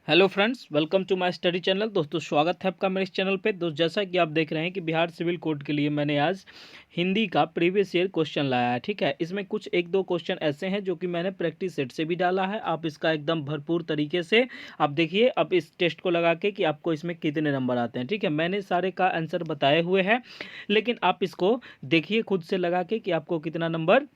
Hello friends, welcome to my study channel. दोस्तों, स्वागत है आपका मेरे इस चैनल पे। दोस्त, जैसा कि आप देख रहे हैं कि बिहार सिविल कोड के लिए मैंने आज हिंदी का प्रीवियस ईयर क्वेश्चन लाया है। ठीक है, इसमें कुछ एक दो क्वेश्चन ऐसे हैं जो कि मैंने प्रैक्टिस सेट से भी डाला है। आप इसका एकदम भरपूर तरीके से आप देखिए, अब इस टेस्ट को लगा के कि आपको इसमें कितने नंबर आते हैं। ठीक है, मैंने सारे का आंसर बताए हुए हैं, लेकिन आप इसको देखिए खुद से लगा के कि आपको कितना नंबर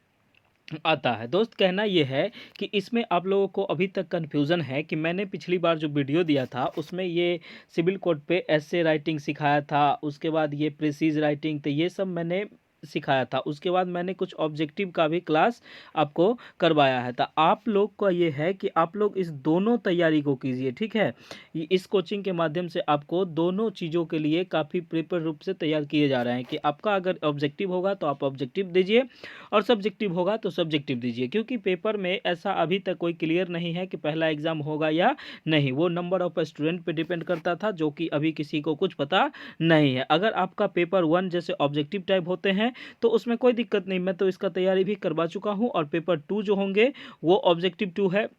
आता है। दोस्त, कहना ये है कि इसमें आप लोगों को अभी तक कन्फ्यूज़न है कि मैंने पिछली बार जो वीडियो दिया था उसमें ये सिविल कोड पे ऐसे राइटिंग सिखाया था, उसके बाद ये प्रिसीज राइटिंग, तो ये सब मैंने सिखाया था। उसके बाद मैंने कुछ ऑब्जेक्टिव का भी क्लास आपको करवाया है। तो आप लोग का ये है कि आप लोग इस दोनों तैयारी को कीजिए। ठीक है, इस कोचिंग के माध्यम से आपको दोनों चीज़ों के लिए काफ़ी प्रिपेयर रूप से तैयार किए जा रहे हैं कि आपका अगर ऑब्जेक्टिव होगा तो आप ऑब्जेक्टिव दीजिए और सब्जेक्टिव होगा तो सब्जेक्टिव दीजिए, क्योंकि पेपर में ऐसा अभी तक कोई क्लियर नहीं है कि पहला एग्जाम होगा या नहीं। वो नंबर ऑफ स्टूडेंट पे डिपेंड करता था, जो कि अभी किसी को कुछ पता नहीं है। अगर आपका पेपर 1 जैसे ऑब्जेक्टिव टाइप होते हैं तो उसमें कोई दिक्कत नहीं, मैं तो इसका तैयारी भी करवा चुका हूँ। और पेपर 2 जो होंगे वो ऑब्जेक्टिव 2 है,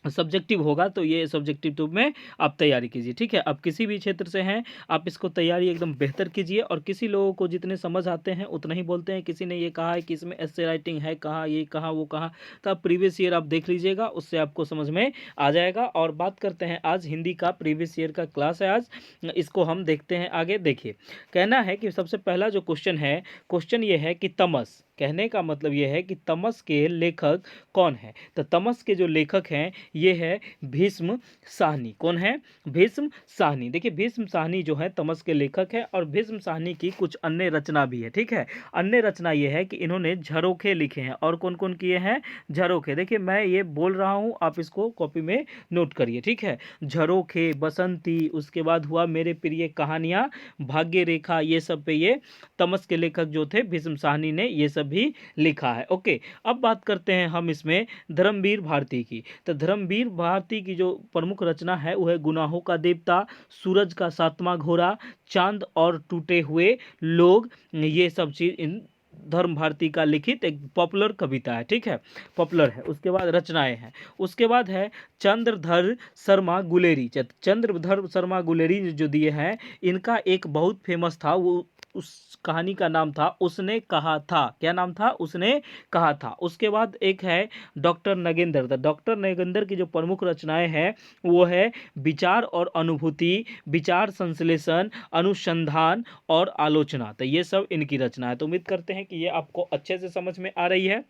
सब्जेक्टिव होगा तो ये सब्जेक्टिव टू में आप तैयारी कीजिए। ठीक है, अब किसी भी क्षेत्र से हैं आप इसको तैयारी एकदम बेहतर कीजिए। और किसी लोगों को जितने समझ आते हैं उतना ही बोलते हैं। किसी ने ये कहा है कि इसमें ऐसे राइटिंग है, कहाँ ये कहाँ वो कहाँ, तो आप प्रीवियस ईयर आप देख लीजिएगा, उससे आपको समझ में आ जाएगा। और बात करते हैं, आज हिंदी का प्रीवियस ईयर का क्लास है, आज इसको हम देखते हैं आगे। देखिए, कहना है कि सबसे पहला जो क्वेश्चन है, क्वेश्चन ये है कि तमस, कहने का मतलब ये है कि तमस के लेखक कौन है। तो तमस के जो लेखक हैं ये है भीष्म साहनी। कौन है? भीष्म साहनी। देखिए, भीष्म साहनी जो है तमस के लेखक है, और भीष्म साहनी की कुछ अन्य रचना भी है। ठीक है, अन्य रचना ये है कि इन्होंने झरोखे लिखे हैं। और कौन कौन किए हैं? झरोखे। देखिए, मैं ये बोल रहा हूँ, आप इसको कॉपी में नोट करिए। ठीक है, झरोखे, बसंती, उसके बाद हुआ मेरे प्रिय कहानियाँ, भाग्य रेखा, ये सब पे ये तमस के लेखक जो थे भीष्म साहनी ने ये सब भी लिखा है। ओके, अब बात करते हैं हम इसमें धर्मवीर भारती की। तो धर्मवीर भारती की जो प्रमुख रचना है वो है गुनाहों का देवता, सूरज का सातवां घोड़ा, चांद और टूटे हुए लोग। ये सब चीज इन धर्म भारती का लिखित एक पॉपुलर कविता है। ठीक है, पॉपुलर है। उसके बाद रचनाएं हैं, उसके बाद है चंद्रधर शर्मा गुलेरी। चंद्रधर शर्मा गुलेरी जो दिए हैं, इनका एक बहुत फेमस था, वो उस कहानी का नाम था उसने कहा था। क्या नाम था? उसने कहा था। उसके बाद एक है doctor Nagendra. The doctor Nagendra की जो प्रमुख रचनाएं हैं वो है विचार और अनुभूति, विचार संश्लेषण, अनुसंधान और आलोचना। तो ये सब इनकी रचना है। तो उम्मीद करते हैं कि ये आपको अच्छे से समझ में आ रही है।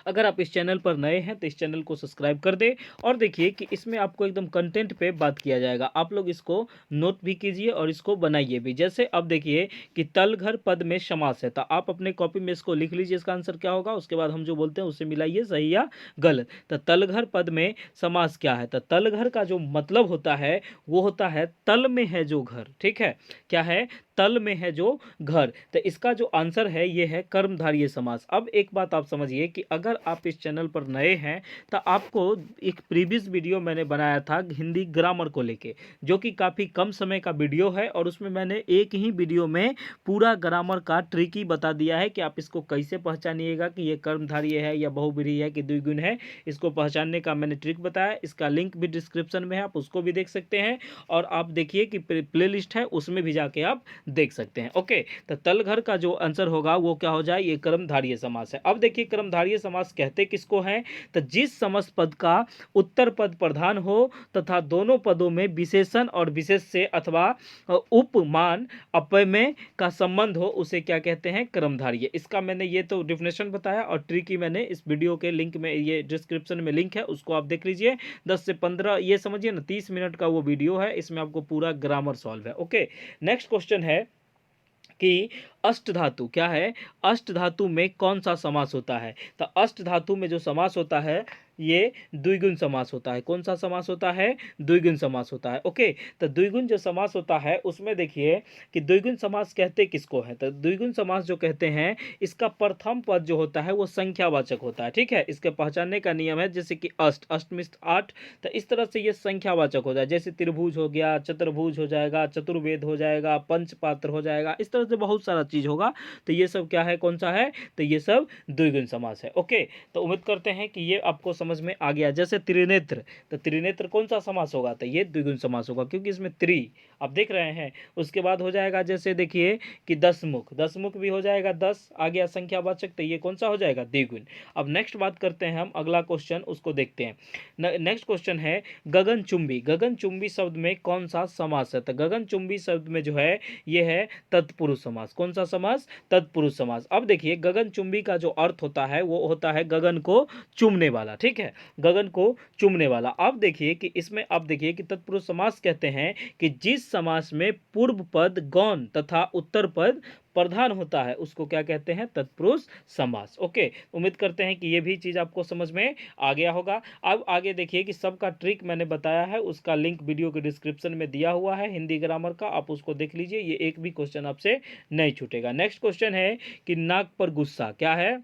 अगर आप इस चैनल पर नए हैं तो इस चैनल को सब्सक्राइब कर दें। और देखिए कि इसमें आपको एकदम कंटेंट पे बात किया जाएगा, आप लोग इसको नोट भी कीजिए और इसको बनाइए भी। जैसे अब देखिए कि तलघर पद में समास है, तो आप अपने कॉपी में इसको लिख लीजिए, इसका आंसर क्या होगा। उसके बाद हम जो बोलते हैं उससे मिलाइए सही या गलत। तो तलघर पद में समास क्या है? तो तलघर का जो मतलब होता है वो होता है तल में है जो घर। ठीक है, क्या है? तल में है जो घर। तो इसका जो आंसर है ये है कर्मधारय समास। अब एक बात आप समझिए कि अगर आप इस चैनल पर नए हैं तो आपको एक प्रीवियस वीडियो मैंने बनाया था हिंदी ग्रामर को लेके, जो कि काफ़ी कम समय का वीडियो है, और उसमें मैंने एक ही वीडियो में पूरा ग्रामर का ट्रिक ही बता दिया है कि आप इसको कैसे पहचानिएगा कि ये कर्मधारय है या बहुब्रीहि है कि द्विगुण है। इसको पहचानने का मैंने ट्रिक बताया, इसका लिंक भी डिस्क्रिप्शन में है, आप उसको भी देख सकते हैं। और आप देखिए कि प्ले लिस्ट है, उसमें भी जाके आप देख सकते हैं। ओके, तो तलघर का जो आंसर होगा वो क्या हो जाए? ये कर्मधारय समास है। अब देखिए, कर्मधारय समास कहते किसको है? तो जिस समास पद का उत्तर पद प्रधान हो तथा दोनों पदों में विशेषण और विशेष से अथवा उपमान अपमेय का संबंध हो, उसे क्या कहते हैं? कर्मधारय। इसका मैंने ये तो डिफिनेशन बताया, और ट्रिक ही मैंने इस वीडियो के लिंक में, ये डिस्क्रिप्शन में लिंक है, उसको आप देख लीजिए। 10 से 15, ये समझिए ना 30 मिनट का वो वीडियो है, इसमें आपको पूरा ग्रामर सॉल्व है। ओके, नेक्स्ट क्वेश्चन है कि अष्ट धातु क्या है? अष्ट धातु में कौन सा समास होता है? तो अष्ट धातु में जो समास होता है ये द्विगुण समास होता है। कौन सा समास होता है? द्विगुण समास होता है। ओके, तो द्विगुण जो समास होता है उसमें देखिए कि द्विगुण समास कहते किसको है? तो द्विगुण समास जो कहते हैं, इसका प्रथम पद जो होता है वो संख्यावाचक होता है। ठीक है, इसके पहचानने का नियम है, जैसे कि अष्ट, अष्टमिष्ट 8, तो इस तरह से ये संख्यावाचक हो जाए। जैसे त्रिभुज हो गया, चतुर्भुज हो जाएगा, चतुर्वेद हो जाएगा, पंचपात्र हो जाएगा, इस तरह से बहुत सारा चीज होगा। तो ये सब क्या है? कौन सा है? तो ये सब द्विगुण समास है। ओके, तो उम्मीद करते हैं कि ये आपको समझ समझ में आ गया। जैसे त्रिनेत्र, तो त्रिनेत्र कौन सा समास होगा, तो ये द्विगुण समास होगा क्योंकि इसमें त्रि आप देख रहे हैं। उसके बाद हो जाएगा जैसे देखिए कि दसमुख, दसमुख भी हो जाएगा, 10 आ गया संख्यावाचक, तो ये कौन सा हो जाएगा, द्विगुण। अब नेक्स्ट बात करते हैं हम, अगला क्वेश्चन उसको देखते हैं। नेक्स्ट क्वेश्चन है गगनचुंबी, गगनचुंबी शब्द में कौन सा समास है, तो गगनचुंबी शब्द में जो है ये है तत्पुरुष समास। कौन सा समास, तत्पुरुष समास। अब देखिए गगनचुंबी का जो अर्थ होता है वो होता है गगन को चूमने वाला, ठीक है, गगन को चूमने वाला। अब देखिए कि इसमें, अब देखिए कि तत्पुरुष समास कहते हैं कि जिस समास में पूर्व पद गौण तथा उत्तर पद प्रधान होता है उसको क्या कहते हैं, तत्पुरुष समास। ओके, उम्मीद करते हैं कि ये भी चीज आपको समझ में आ गया होगा। अब आगे देखिए कि सबका ट्रिक मैंने बताया है, उसका लिंक वीडियो के डिस्क्रिप्शन में दिया हुआ है, हिंदी ग्रामर का, आप उसको देख लीजिए, ये एक भी क्वेश्चन आपसे नहीं छूटेगा। नेक्स्ट क्वेश्चन है कि नाक पर गुस्सा, क्या है,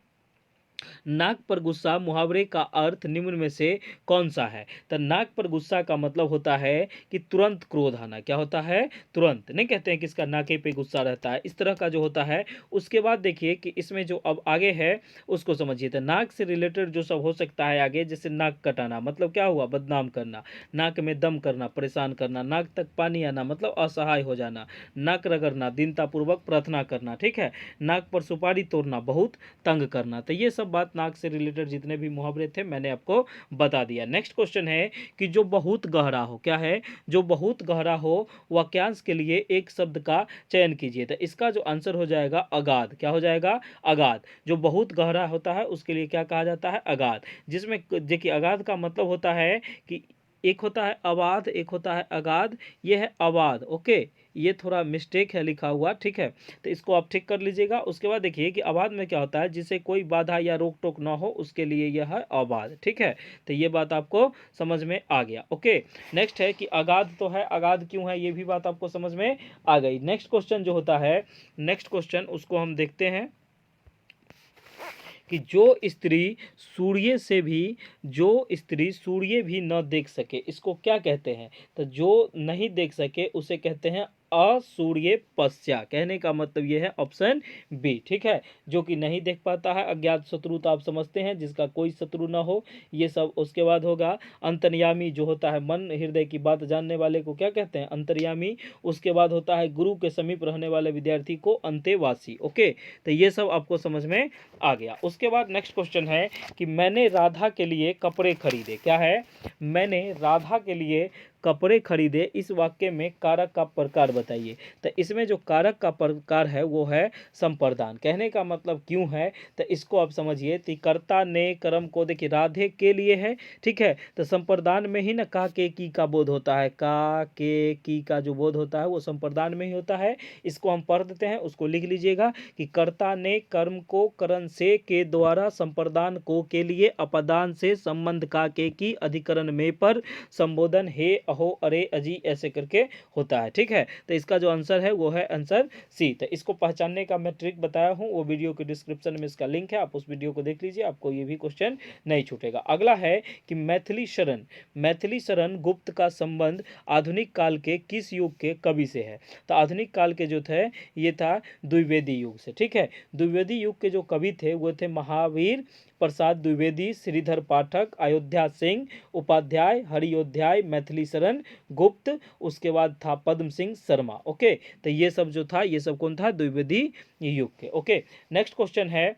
नाक पर गुस्सा मुहावरे का अर्थ निम्न में से कौन सा है, तो नाक पर गुस्सा का मतलब होता है कि तुरंत क्रोध आना। क्या होता है, तुरंत, नहीं कहते हैं कि इसका नाके पे गुस्सा रहता है, इस तरह का जो होता है। उसके बाद देखिए कि इसमें जो अब आगे है उसको समझिए, तो नाक से रिलेटेड जो सब हो सकता है आगे, जैसे नाक कटाना मतलब क्या हुआ, बदनाम करना, नाक में दम करना, परेशान करना, नाक तक पानी आना मतलब असहाय हो जाना, नाक रगड़ना, दीनतापूर्वक प्रार्थना करना, ठीक है, नाक पर सुपारी तोड़ना, बहुत तंग करना। तो ये सब बात नाक से रिलेटेड जितने भी मुहावरे थे मैंने आपको बता दिया। नेक्स्ट क्वेश्चन है कि जो बहुत गहरा हो, क्या है, जो बहुत गहरा हो वाक्यांश के लिए एक शब्द का चयन कीजिए, तो इसका जो आंसर हो जाएगा अगाध। क्या हो जाएगा, अगाध। जो बहुत गहरा होता है उसके लिए क्या कहा जाता है, अगाध। जिसमें देखिए अगाध का मतलब होता है कि एक होता है अबाध, एक होता है अगाध, ये है अबाध। ओके, ये थोड़ा मिस्टेक है लिखा हुआ, ठीक है, तो इसको आप ठीक कर लीजिएगा। उसके बाद देखिए कि अबाध में क्या होता है, जिसे कोई बाधा या रोक टोक ना हो उसके लिए यह है अबाध, ठीक है, तो ये बात आपको समझ में आ गया। ओके, नेक्स्ट है कि अगाध तो है, अगाध क्यों है, ये भी बात आपको समझ में आ गई। नेक्स्ट क्वेश्चन जो होता है, नेक्स्ट क्वेश्चन उसको हम देखते हैं कि जो स्त्री सूर्य से भी, जो स्त्री सूर्य भी न देख सके इसको क्या कहते हैं, तो जो नहीं देख सके उसे कहते हैं असूर्य पश्या। कहने का मतलब यह है ऑप्शन बी, ठीक है, जो कि नहीं देख पाता है। अज्ञात शत्रु तो आप समझते हैं, जिसका कोई शत्रु ना हो, ये सब। उसके बाद होगा अंतर्यामी, जो होता है मन हृदय की बात जानने वाले को क्या कहते हैं, अंतर्यामी। उसके बाद होता है गुरु के समीप रहने वाले विद्यार्थी को अंतेवासी। ओके, तो ये सब आपको समझ में आ गया। उसके बाद नेक्स्ट क्वेश्चन है कि मैंने राधा के लिए कपड़े खरीदे, क्या है, मैंने राधा के लिए कपड़े खरीदे, इस वाक्य में कारक का प्रकार बताइए। तो इसमें जो कारक का प्रकार है वो है संप्रदान। कहने का मतलब क्यों है, तो इसको आप समझिए, तो कर्ता ने कर्म को देखिए राधे के लिए है, ठीक है, तो संप्रदान में ही ना का के की का बोध होता है, का के की का जो बोध होता है वो संप्रदान में ही होता है। इसको हम पढ़ देते हैं, उसको लिख लीजिएगा कि कर्ता ने कर्म को करण से के द्वारा संप्रदान को के लिए अपदान से संबंध का के की अधिकरण में पर संबोधन हे अहो अरे अजी ऐसे करके होता है, ठीक है, तो इसका जो आंसर है वो है आंसर सी। तो इसको पहचानने का मैं ट्रिक बताया हूं, वो वीडियो के डिस्क्रिप्शन में इसका लिंक है, आप उस वीडियो को देख लीजिए, आपको ये भी क्वेश्चन नहीं छूटेगा। अगला है कि मैथिली शरण, मैथिली शरण गुप्त का संबंध आधुनिक काल के किस युग के कवि से है, तो आधुनिक काल के जो थे ये था द्विवेदी युग से, ठीक है, द्विवेदी युग के जो कवि थे वो थे महावीर प्रसाद द्विवेदी, श्रीधर पाठक, अयोध्या सिंह उपाध्याय, हरियोध्याय, मैथिली शरण गुप्त, उसके बाद था पद्म सिंह शर्मा। ओके, तो ये सब जो था ये सब कौन था, द्विवेदी युग के। ओके, नेक्स्ट क्वेश्चन है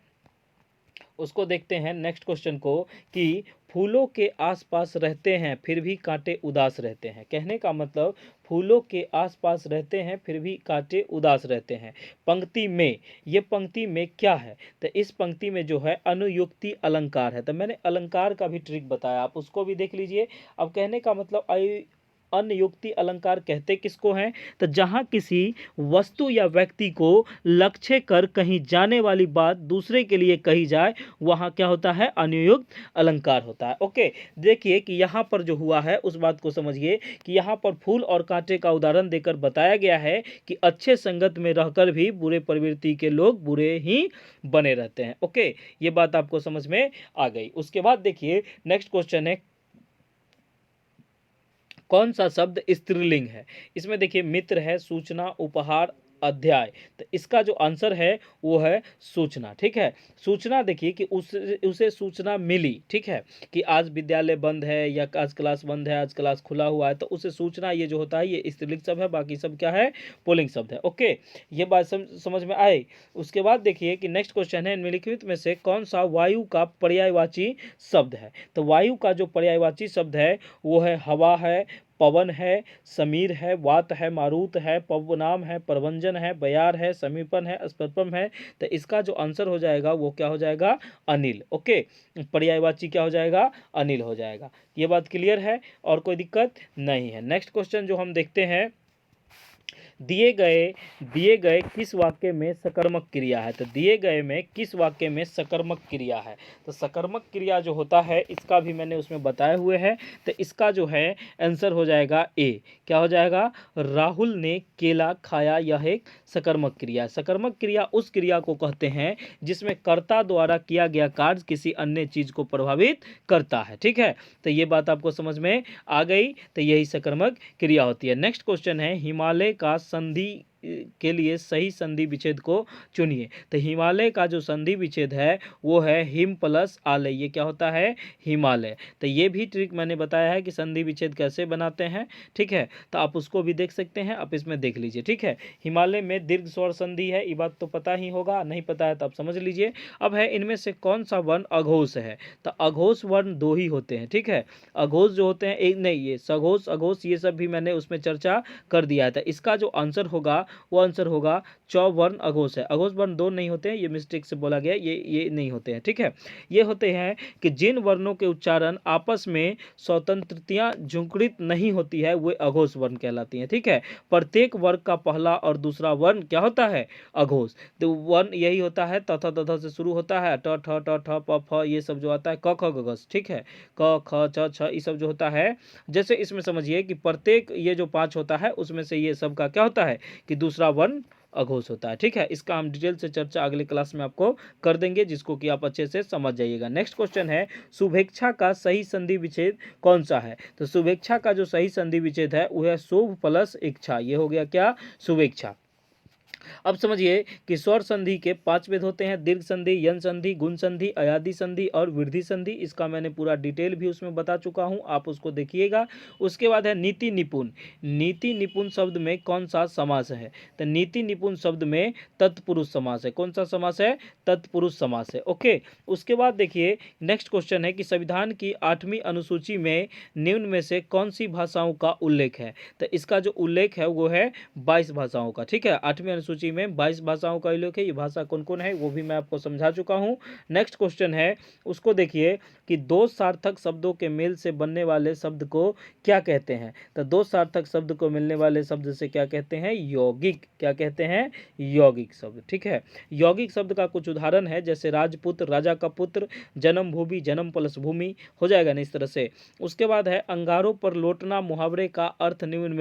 उसको देखते हैं, नेक्स्ट क्वेश्चन को कि फूलों के आसपास रहते हैं फिर भी कांटे उदास रहते हैं। कहने का मतलब फूलों के आसपास रहते हैं फिर भी कांटे उदास रहते हैं। पंक्ति में, ये पंक्ति में क्या है, तो इस पंक्ति में जो है अनुयुक्ति अलंकार है। तो मैंने अलंकार का भी ट्रिक बताया, आप उसको भी देख लीजिए। अब कहने का मतलब अनुयुक्ति अलंकार कहते किसको हैं, तो जहां किसी वस्तु या व्यक्ति को लक्ष्य कर कहीं जाने वाली बात दूसरे के लिए कही जाए वहां क्या होता है, अनुयुक्त अलंकार होता है। ओके, देखिए कि यहाँ पर जो हुआ है उस बात को समझिए कि यहाँ पर फूल और कांटे का उदाहरण देकर बताया गया है कि अच्छे संगत में रहकर भी बुरे प्रवृत्ति के लोग बुरे ही बने रहते हैं। ओके, ये बात आपको समझ में आ गई। उसके बाद देखिए नेक्स्ट क्वेश्चन है कौन सा शब्द स्त्रीलिंग है। इसमें देखिए मित्र है, सूचना, उपहार, अध्याय। तो इसका जो आंसर है वो है सूचना। ठीक है, सूचना देखिए कि उसे सूचना मिली, ठीक है, कि आज विद्यालय बंद है या आज क्लास बंद है, आज क्लास खुला हुआ है, तो उसे सूचना ये जो होता है ये स्त्रीलिंग शब्द है, बाकी सब क्या है, पुल्लिंग शब्द है। ओके, ये बात समझ में आए। उसके बाद देखिए कि नेक्स्ट क्वेश्चन है, निम्नलिखित में से कौन सा वायु का पर्यायवाची शब्द है। तो वायु का जो पर्यायवाची शब्द है वो है हवा है, पवन है, समीर है, वात है, मारुत है, पवनाम है, प्रवंजन है, बयार है, समीपन है, स्पर्पम है। तो इसका जो आंसर हो जाएगा वो क्या हो जाएगा, अनिल। ओके, पर्यायवाची क्या हो जाएगा, अनिल हो जाएगा। ये बात क्लियर है और कोई दिक्कत नहीं है। नेक्स्ट क्वेश्चन जो हम देखते हैं, दिए गए किस वाक्य में सकर्मक क्रिया है। तो दिए गए में किस वाक्य में सकर्मक क्रिया है। तो सकर्मक क्रिया जो होता है इसका भी मैंने उसमें बताए हुए हैं। तो इसका जो है आंसर हो जाएगा ए। क्या हो जाएगा, राहुल ने केला खाया, यह एक सकर्मक क्रिया है। सकर्मक क्रिया उस क्रिया को कहते हैं जिसमें कर्ता द्वारा किया गया कार्य किसी अन्य चीज को प्रभावित करता है। ठीक है, तो ये बात आपको समझ में आ गई। तो यही सकर्मक क्रिया होती है। नेक्स्ट क्वेश्चन है, हिमालय का संधि के लिए सही संधि विच्छेद को चुनिए। तो हिमालय का जो संधि विच्छेद है वो है हिम प्लस आलय। ये क्या होता है, हिमालय। तो ये भी ट्रिक मैंने बताया है कि संधि विच्छेद कैसे बनाते हैं। ठीक है, तो आप उसको भी देख सकते हैं, आप इसमें देख लीजिए। ठीक है, हिमालय में दीर्घ स्वर संधि है, ये बात तो पता ही होगा, नहीं पता है तो आप समझ लीजिए। अब है, इनमें से कौन सा वर्ण अघोष है। तो अघोष वर्ण दो ही होते हैं। ठीक है, अघोष जो होते हैं एक नहीं, ये सघोष अघोष ये सब भी मैंने उसमें चर्चा कर दिया है। तो इसका जो आंसर होगा वो आंसर होगा चौवर्ण अघोष है। अघोष वर्ण दो नहीं होते हैं, ये मिस्टेक से बोला गया, ये नहीं होते हैं। ठीक है, ये होते हैं कि जिन वर्णों के उच्चारण आपस में स्वतंत्रतियां झुंकड़ित नहीं होती है वे अघोष वर्ण कहलाती हैं। ठीक है, प्रत्येक वर्ग का पहला और दूसरा वर्ण क्या होता है, अघोष। तो वर्ण यही होता है, तथा तथा से शुरू होता है, ट ठ ट ठ प फ ये सब जो आता है, क ख ग घ। ठीक है, क ख छ छ ये सब जो होता है, जैसे इसमें समझिए कि प्रत्येक ये जो 5 होता है उसमें से ये सब का क्या होता है कि दूसरा वर्ण अघोष होता है। ठीक है, इसका हम डिटेल से चर्चा अगले क्लास में आपको कर देंगे, जिसको कि आप अच्छे से समझ जाइएगा। नेक्स्ट क्वेश्चन है, शुभेच्छा का सही संधि विच्छेद कौन सा है। तो शुभेच्छा का जो सही संधि विच्छेद है वो है शुभ प्लस इच्छा। ये हो गया क्या, शुभेच्छा। अब समझिए कि स्वर संधि के 5 भेद होते हैं, दीर्घ संधि, यन संधि, गुण संधि, अयादि संधि और वृद्धि संधि। इसका मैंने पूरा डिटेल भी उसमें बता चुका हूं, आप उसको देखिएगा। उसके बाद है नीति निपुण। नीति निपुण शब्द में कौन सा समास है। तो नीति निपुण शब्द में तत्पुरुष समास है। कौन सा समास है, तत्पुरुष समास है। ओके, उसके बाद देखिए नेक्स्ट क्वेश्चन है कि संविधान की 8वीं अनुसूची में निम्न में से कौन सी भाषाओं का उल्लेख है। तो इसका जो उल्लेख है वो है 22 भाषाओं का। ठीक है, 8वीं अनुसूची में 22 भाषाओं का उल्लेख है। ये भाषा कौन कौन है वो भी मैं आपको समझा चुका हूं। नेक्स्ट क्वेश्चन है, उसको देखिए कि दो सार्थक शब्दों के मेल से बनने वाले शब्द को क्या कहते हैं। तो दो सार्थक शब्द को मिलने वाले शब्द से क्या कहते हैं, यौगिक। क्या कहते हैं, यौगिक शब्द। ठीक है, यौगिक शब्द का कुछ उदाहरण है, जैसे राजपुत्र, राजा का पुत्र, जन्मभूमि, जन्म प्लस भूमि हो जाएगा ना इस तरह से। उसके बाद है, अंगारों पर लौटना मुहावरे का अर्थ निम्न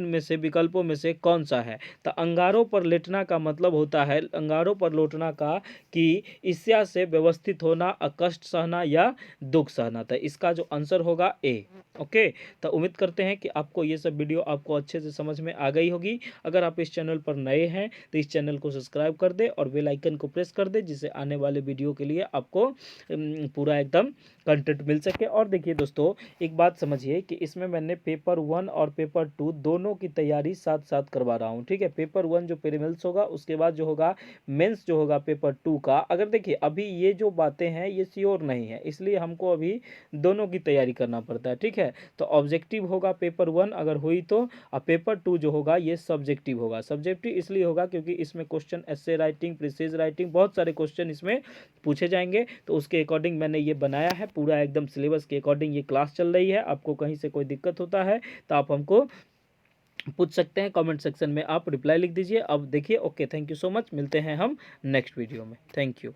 में से विकल्पों में से कौन सा है। तो अंगारों पर लेटना का मतलब होता है, अंगारों पर लौटना का कि ईर्ष्या से व्यवस्थित होना, कष्ट सहना या दुख सहना। तो इसका जो आंसर होगा ए। ओके, तो उम्मीद करते हैं कि आपको ये सब वीडियो आपको अच्छे से समझ में आ गई होगी। अगर आप इस चैनल पर नए हैं तो इस चैनल को सब्सक्राइब कर दे और बेल आइकन को प्रेस कर दे, जिससे आने वाले वीडियो के लिए आपको पूरा एकदम कंटेंट मिल सके। और देखिए दोस्तों, एक बात समझिए कि इसमें मैंने पेपर 1 और पेपर 2 दोनों की तैयारी साथ साथ करवा रहा हूँ। ठीक है, पेपर 1 जो प्रीलिम्स होगा, उसके बाद जो होगा मेंस जो होगा पेपर 2 का। अगर देखिए अभी ये जो बातें हैं ये श्योर नहीं है, इसलिए हमको अभी दोनों की तैयारी करना पड़ता है। ठीक है, तो ऑब्जेक्टिव होगा पेपर 1 अगर हुई तो, और पेपर 2 जो होगा ये सब्जेक्टिव होगा। सब्जेक्टिव इसलिए होगा क्योंकि इसमें क्वेश्चन एस्से राइटिंग, प्रीसेस राइटिंग, बहुत सारे क्वेश्चन इसमें पूछे जाएंगे। तो उसके अकॉर्डिंग मैंने ये बनाया है, पूरा एकदम सिलेबस के अकॉर्डिंग ये क्लास चल रही है। आपको कहीं से कोई दिक्कत होता है तो आप हमको पूछ सकते हैं, कमेंट सेक्शन में आप रिप्लाई लिख दीजिए। अब देखिए, okay, thank you so much, मिलते हैं हम नेक्स्ट वीडियो में। Thank you.